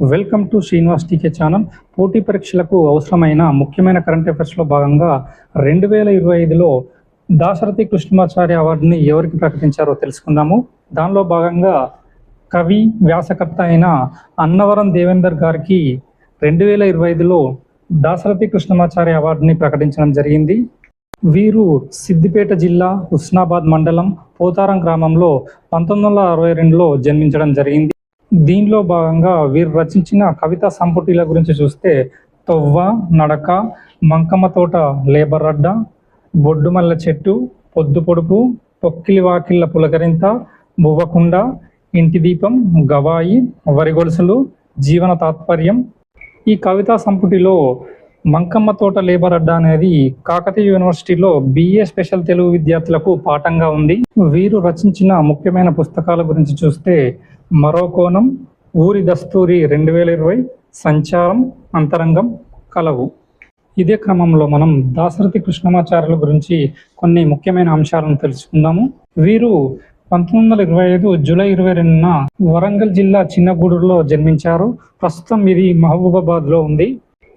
Welcome to Srinivas TK channel. పోటీ పరీక్షలకు అవసరమైన ముఖ్యమైన కరెంట్ అఫైర్స్లో భాగంగా 2025లో దాశరథి కృష్ణమాచార్య అవార్డుని ఎవరికి ప్రకటించారో తెలుసుకుందాము. దానిలో భాగంగా కవి వ్యాసకర్త అయిన అన్నవరం దేవేందర్ గారికి 2025లో దాశరథి కృష్ణమాచార్య అవార్డుని ప్రకటించడం జరిగింది. వీరు సిద్దిపేట జిల్లా హుస్నాబాద్ మండలం పోతారం గ్రామంలో 1962లో జన్మించడం జరిగింది. దీనిలో భాగంగా వీరు రచించిన కవితా సంపుటిల గురించి చూస్తే తొవ్వ, నడక, మంకమ్మ తోట, లేబర్రడ్డ, బొడ్డుమల్ల చెట్టు, పొద్దు పొడుపు, పొక్కిలి వాకిళ్ళ పులకరింత, బువ్వకుండ, ఇంటి దీపం, గవాయి, వరిగొలుసులు, జీవన తాత్పర్యం. ఈ కవితా సంపుటిలో మంకమ్మ తోట లేబర్రడ్డ అనేది కాకతీయ యూనివర్సిటీలో BA స్పెషల్ తెలుగు విద్యార్థులకు పాఠంగా ఉంది. వీరు రచించిన ముఖ్యమైన పుస్తకాల గురించి చూస్తే మరో కోణం, ఊరి దస్తూరి 2020, సంచారం, అంతరంగం, కలవు. ఇదే క్రమంలో మనం దాశరథి కృష్ణమాచార్యుల గురించి కొన్ని ముఖ్యమైన అంశాలను తెలుసుకుందాము. వీరు 1925 జూలై 22న వరంగల్ జిల్లా చిన్నగూడూరులో జన్మించారు. ప్రస్తుతం ఇది మహబూబాబాద్లో ఉంది.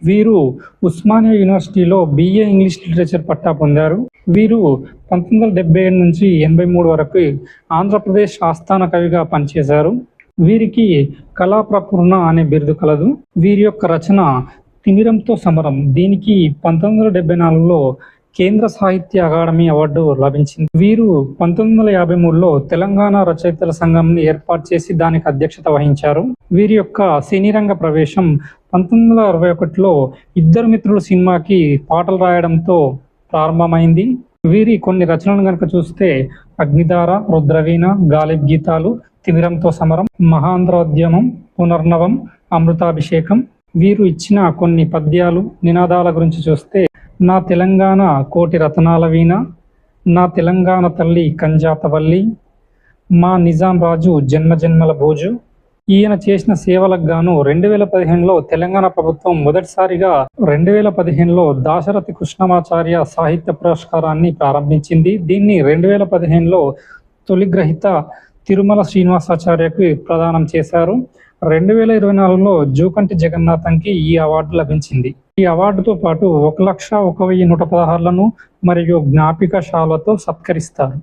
వీరు ఉస్మానియా యూనివర్సిటీలో BA ఇంగ్లీష్ లిటరేచర్ పట్టా పొందారు. వీరు 1977 నుంచి 83 వరకు ఆంధ్రప్రదేశ్ ఆస్థాన కవిగా పనిచేశారు. వీరికి కళా ప్రపూర్ణ అనే బిరుదు కలదు. వీరి యొక్క రచన తిమిరంతో సమరం. దీనికి 1974లో కేంద్ర సాహిత్య అకాడమీ అవార్డు లభించింది. వీరు 1953లో తెలంగాణ రచయితల సంఘంని ఏర్పాటు చేసి దానికి అధ్యక్షత వహించారు. వీరి యొక్క సినీ రంగ ప్రవేశం 1961లో ఇద్దరు మిత్రులు సినిమాకి పాటలు రాయడంతో ప్రారంభమైంది. వీరి కొన్ని రచనలు కనుక చూస్తే అగ్నిధార, రుద్రవీణ, గాలిబ్ గీతాలు, తిమిరంతో సమరం, మహాంధ్రోద్యమం, పునర్నవం, అమృతాభిషేకం. వీరు ఇచ్చిన కొన్ని పద్యాలు, నినాదాల గురించి చూస్తే నా తెలంగాణ కోటి రతనాల వీణ, నా తెలంగాణ తల్లి కంజాతవల్లి, మా నిజాం రాజు జన్మజన్మల భోజు. ఈయన చేసిన సేవలకు గాను 2015లో తెలంగాణ ప్రభుత్వం మొదటిసారిగా 2015లో దాశరథి కృష్ణమాచార్య సాహిత్య పురస్కారాన్ని ప్రారంభించింది. దీన్ని 2015లో తొలి గ్రహీత తిరుమల శ్రీనివాసాచార్యకు ప్రదానం చేశారు. 2024లో జూకంటి జగన్నాథంకి ఈ అవార్డు లభించింది. ఈ అవార్డుతో పాటు 1,01,116 మరియు జ్ఞాపిక శాలతో సత్కరిస్తారు.